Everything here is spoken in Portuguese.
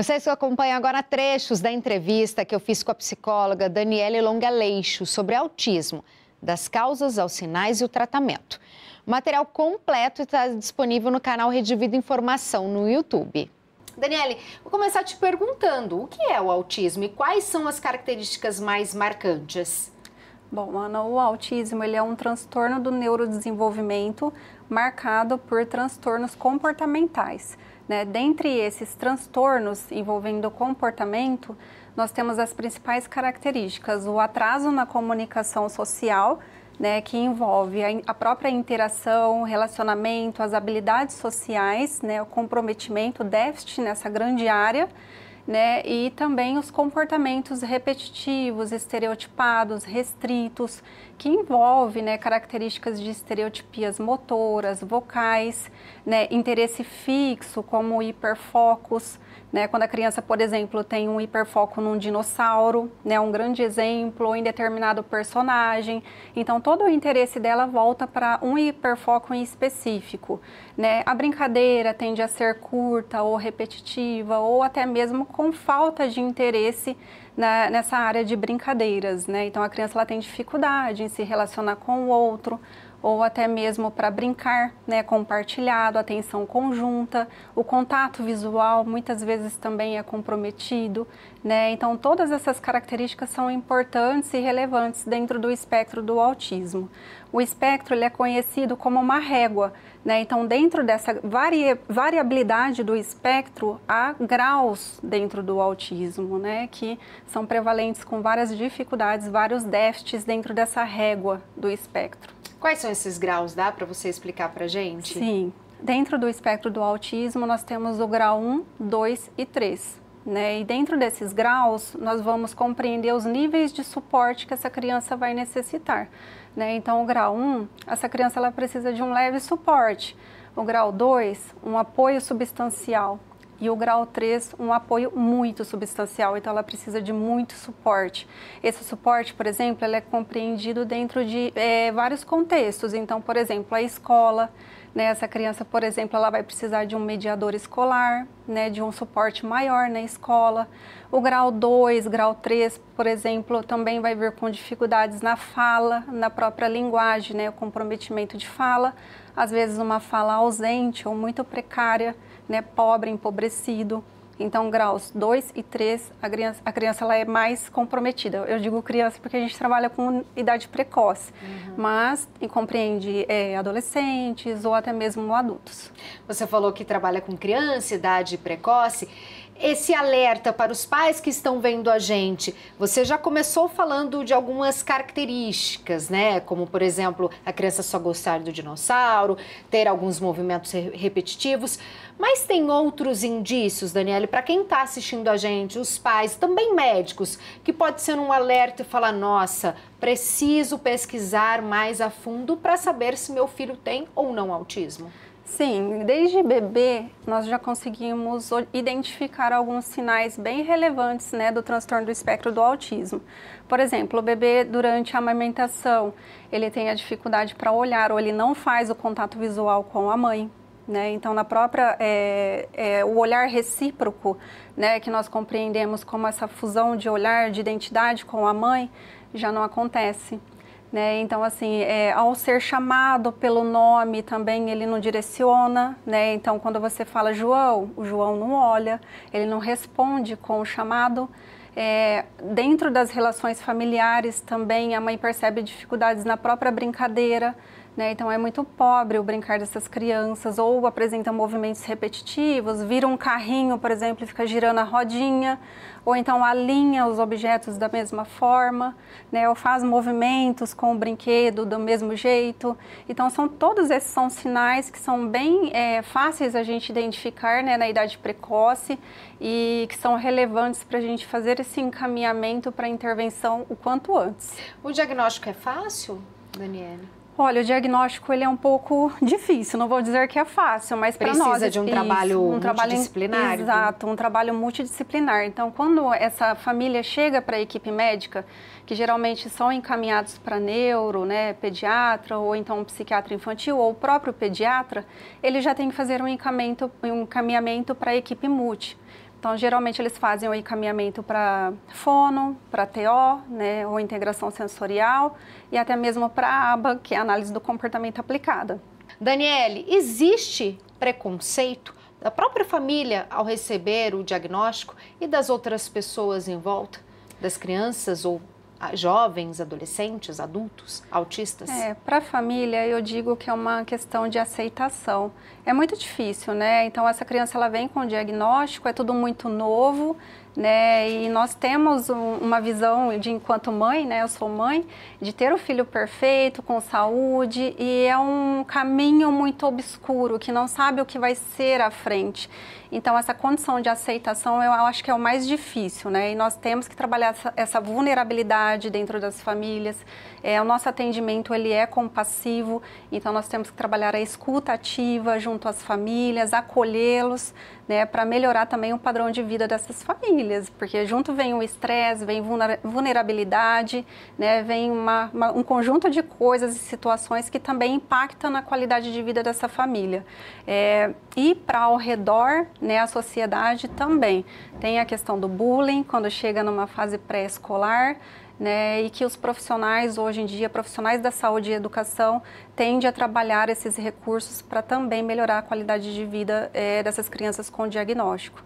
Vocês que acompanham agora trechos da entrevista que eu fiz com a psicóloga Daniele Longaleixo sobre autismo, das causas aos sinais e o tratamento. O material completo está disponível no canal Rede Vida Informação no YouTube. Daniele, vou começar te perguntando o que é o autismo e quais são as características mais marcantes? Bom, Ana, o autismo ele é um transtorno do neurodesenvolvimento marcado por transtornos comportamentais. Dentre esses transtornos envolvendo o comportamento, nós temos as principais características: o atraso na comunicação social, que envolve a própria interação, relacionamento, as habilidades sociais, o comprometimento, o déficit nessa grande área, e também os comportamentos repetitivos, estereotipados, restritos, que envolve características de estereotipias motoras, vocais, interesse fixo, como o hiperfocus, quando a criança, por exemplo, tem um hiperfoco num dinossauro, um grande exemplo, ou em determinado personagem. Então, todo o interesse dela volta para um hiperfoco em específico. A brincadeira tende a ser curta ou repetitiva, ou até mesmo com falta de interesse nessa área de brincadeiras. Então, a criança ela tem dificuldade em se relacionar com o outro, ou até mesmo para brincar, compartilhado, atenção conjunta, o contato visual muitas vezes também é comprometido, Então, todas essas características são importantes e relevantes dentro do espectro do autismo. O espectro ele é conhecido como uma régua, Então, dentro dessa variabilidade do espectro, há graus dentro do autismo, que são prevalentes com várias dificuldades, vários déficits dentro dessa régua do espectro. Quais são esses graus? Dá para você explicar para a gente? Sim. Dentro do espectro do autismo, nós temos o grau 1, 2 e 3. E dentro desses graus, nós vamos compreender os níveis de suporte que essa criança vai necessitar. Então, o grau 1, essa criança ela precisa de um leve suporte. O grau 2, um apoio substancial. E o grau 3, um apoio muito substancial, então ela precisa de muito suporte. Esse suporte, por exemplo, ele é compreendido dentro de vários contextos. Então, por exemplo, a escola, essa criança, por exemplo, ela vai precisar de um mediador escolar, de um suporte maior na escola. O grau 2, grau 3, por exemplo, também vai vir com dificuldades na fala, na própria linguagem, o comprometimento de fala, às vezes uma fala ausente ou muito precária, pobre, empobrecido. Então, graus 2 e 3, a criança ela é mais comprometida. Eu digo criança porque a gente trabalha com idade precoce, mas compreende adolescentes ou até mesmo adultos. Você falou que trabalha com criança, idade precoce. Esse alerta para os pais que estão vendo a gente, você já começou falando de algumas características, Como, por exemplo, a criança só gostar do dinossauro, ter alguns movimentos repetitivos. Mas tem outros indícios, Daniele, para quem está assistindo a gente, os pais, também médicos, que pode ser um alerta e falar, nossa, preciso pesquisar mais a fundo para saber se meu filho tem ou não autismo. Sim, desde bebê nós já conseguimos identificar alguns sinais bem relevantes do transtorno do espectro do autismo. Por exemplo, o bebê durante a amamentação, ele tem a dificuldade para olhar ou ele não faz o contato visual com a mãe. Então, na própria, o olhar recíproco, que nós compreendemos como essa fusão de olhar, de identidade com a mãe, já não acontece. Então, assim, ao ser chamado pelo nome também ele não direciona, Então, quando você fala João, o João não olha, ele não responde com o chamado. Dentro das relações familiares também a mãe percebe dificuldades na própria brincadeira, Então, é muito pobre o brincar dessas crianças, ou apresenta movimentos repetitivos, vira um carrinho, por exemplo, e fica girando a rodinha, ou então alinha os objetos da mesma forma, ou faz movimentos com o brinquedo do mesmo jeito. Então, todos esses são sinais que são bem fáceis a gente identificar na idade precoce e que são relevantes para a gente fazer esse encaminhamento para a intervenção o quanto antes. O diagnóstico é fácil, Daniele? Olha, o diagnóstico ele é um pouco difícil, não vou dizer que é fácil, mas para nós... Precisa de um trabalho multidisciplinar? Exato, um trabalho multidisciplinar. Então, quando essa família chega para a equipe médica, que geralmente são encaminhados para neuro, pediatra, ou então um psiquiatra infantil, ou o próprio pediatra, ele já tem que fazer um encaminhamento para a equipe multi. Então, geralmente eles fazem o encaminhamento para fono, para TO, né, ou integração sensorial, e até mesmo para a ABA, que é a análise do comportamento aplicada. Daniele, existe preconceito da própria família ao receber o diagnóstico e das outras pessoas em volta, das crianças ou jovens, adolescentes, adultos, autistas? Para a família, eu digo que é uma questão de aceitação. É muito difícil, né? Então, essa criança ela vem com o diagnóstico, é tudo muito novo, né? E nós temos uma visão de, enquanto mãe, né? Eu sou mãe, de ter o filho perfeito, com saúde, e é um caminho muito obscuro, que não sabe o que vai ser à frente. Então, essa condição de aceitação, eu acho que é o mais difícil, né? E nós temos que trabalhar essa vulnerabilidade dentro das famílias. O nosso atendimento, ele é compassivo, então nós temos que trabalhar a escuta ativa junto às famílias, acolhê-los, né? Para melhorar também o padrão de vida dessas famílias, porque junto vem o estresse, vem vulnerabilidade, né? Vem um conjunto de coisas e situações que também impactam na qualidade de vida dessa família. E para ao redor, né, a sociedade também. Tem a questão do bullying, quando chega numa fase pré-escolar, né, e que os profissionais, hoje em dia, profissionais da saúde e educação, tendem a trabalhar esses recursos para também melhorar a qualidade de vida dessas crianças com diagnóstico.